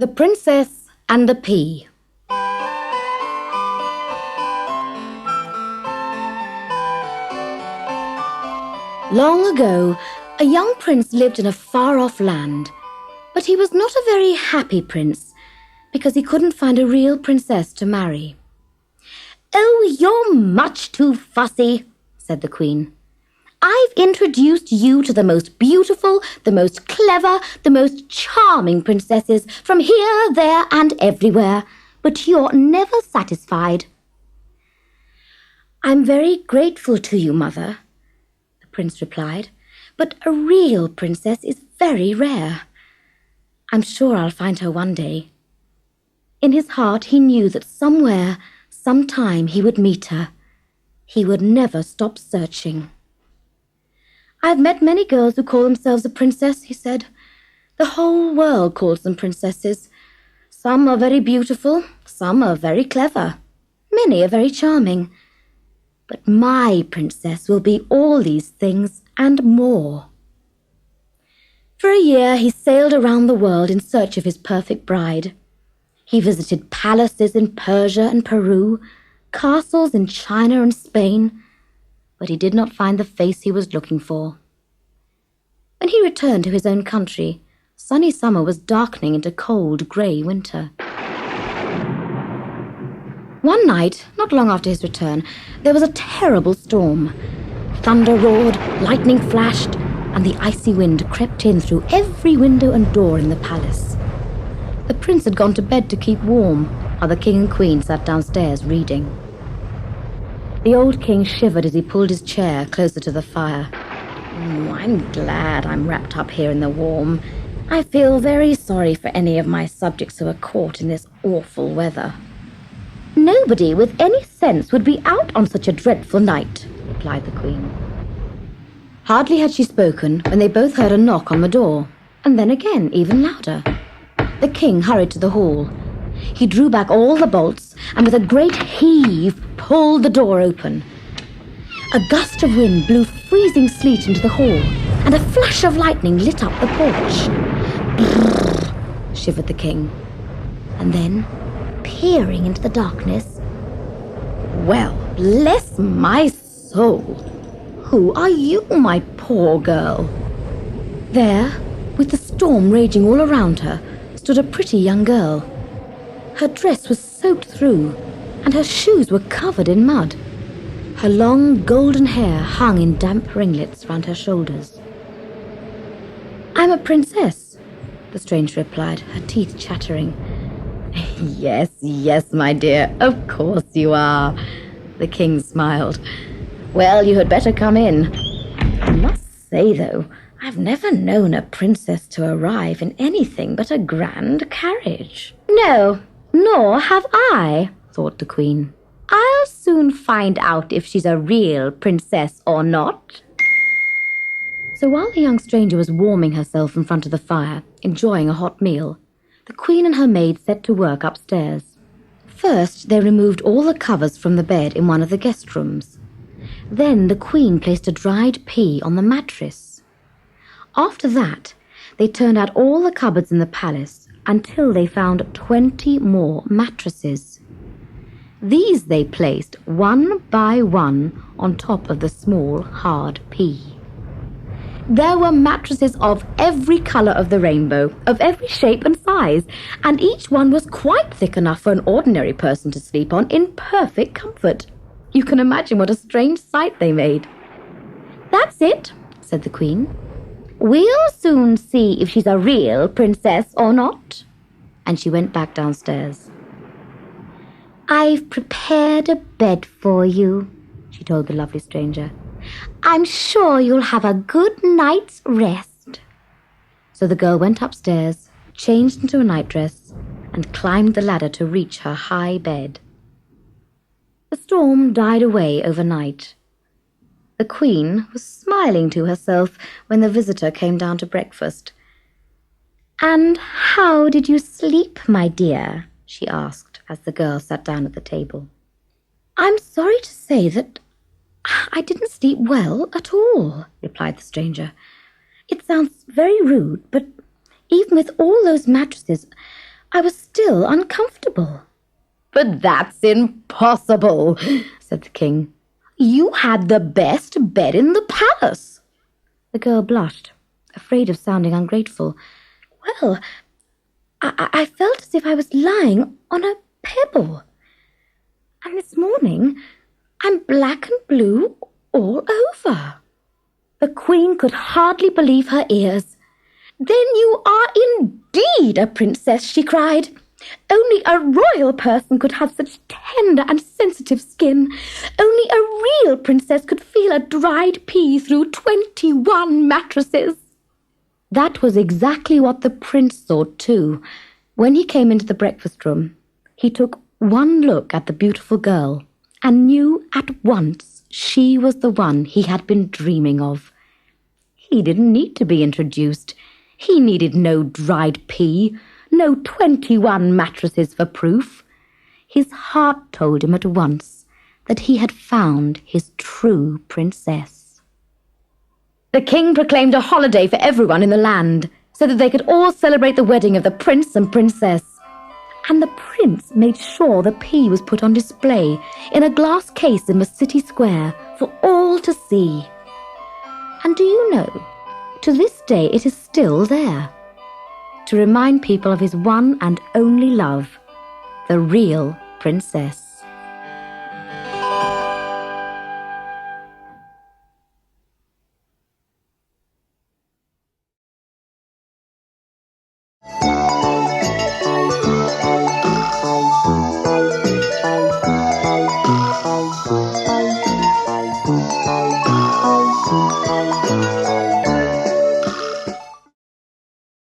The Princess and the Pea. Long ago, a young prince lived in a far-off land, but he was not a very happy prince because he couldn't find a real princess to marry. "Oh, you're much too fussy," said the queen. "I've introduced you to the most beautiful, the most clever, the most charming princesses from here, there, and everywhere, but you're never satisfied." "I'm very grateful to you, Mother," the prince replied, "but a real princess is very rare. I'm sure I'll find her one day." In his heart he knew that somewhere, sometime he would meet her. He would never stop searching. "I've met many girls who call themselves a princess," he said. "The whole world calls them princesses. Some are very beautiful, some are very clever, many are very charming. But my princess will be all these things and more." For a year he sailed around the world in search of his perfect bride. He visited palaces in Persia and Peru, castles in China and Spain, but he did not find the face he was looking for. When he returned to his own country, sunny summer was darkening into cold, grey winter. One night, not long after his return, there was a terrible storm. Thunder roared, lightning flashed, and the icy wind crept in through every window and door in the palace. The prince had gone to bed to keep warm, while the king and queen sat downstairs reading. The old king shivered as he pulled his chair closer to the fire. "I'm glad I'm wrapped up here in the warm. I feel very sorry for any of my subjects who are caught in this awful weather." "Nobody with any sense would be out on such a dreadful night," replied the queen. Hardly had she spoken when they both heard a knock on the door, and then again, even louder. The king hurried to the hall. He drew back all the bolts and with a great heave pulled the door open. A gust of wind blew freezing sleet into the hall, and a flash of lightning lit up the porch. "Brrr," shivered the king. And then, peering into the darkness, "Well, bless my soul! Who are you, my poor girl?" There, with the storm raging all around her, stood a pretty young girl. Her dress was soaked through, and her shoes were covered in mud. Her long golden hair hung in damp ringlets round her shoulders. "I'm a princess," the stranger replied, her teeth chattering. Yes, yes, my dear, of course you are," the king smiled. "Well, you had better come in. I must say, though, I've never known a princess to arrive in anything but a grand carriage." "No, nor have I," thought the queen. "I'll soon find out if she's a real princess or not." So while the young stranger was warming herself in front of the fire, enjoying a hot meal, the queen and her maid set to work upstairs. First, they removed all the covers from the bed in one of the guest rooms. Then the queen placed a dried pea on the mattress. After that, they turned out all the cupboards in the palace until they found 20 more mattresses. These they placed one by one on top of the small, hard pea. There were mattresses of every colour of the rainbow, of every shape and size, and each one was quite thick enough for an ordinary person to sleep on in perfect comfort. You can imagine what a strange sight they made. "That's it," said the queen. "We'll soon see if she's a real princess or not." And she went back downstairs. "I've prepared a bed for you," she told the lovely stranger. "I'm sure you'll have a good night's rest." So the girl went upstairs, changed into a nightdress, and climbed the ladder to reach her high bed. The storm died away overnight. The queen was smiling to herself when the visitor came down to breakfast. "And how did you sleep, my dear?" she asked as the girl sat down at the table. "I'm sorry to say that I didn't sleep well at all," replied the stranger. "It sounds very rude, but even with all those mattresses, I was still uncomfortable. "But that's impossible," said the king. "You had the best bed in the palace." The girl blushed, afraid of sounding ungrateful. "Well, I felt as if I was lying on a pebble. And this morning, I'm black and blue all over." The queen could hardly believe her ears. "Then you are indeed a princess," she cried. "Only a royal person could have such tender and sensitive skin. Only a real princess could feel a dried pea through 21 mattresses." That was exactly what the prince thought too. When he came into the breakfast room, he took one look at the beautiful girl and knew at once she was the one he had been dreaming of. He didn't need to be introduced. He needed no dried pea, no 21 mattresses for proof. His heart told him at once that he had found his true princess. The king proclaimed a holiday for everyone in the land so that they could all celebrate the wedding of the prince and princess. And the prince made sure the pea was put on display in a glass case in the city square for all to see. And do you know, to this day it is still there, to remind people of his one and only love, the real princess.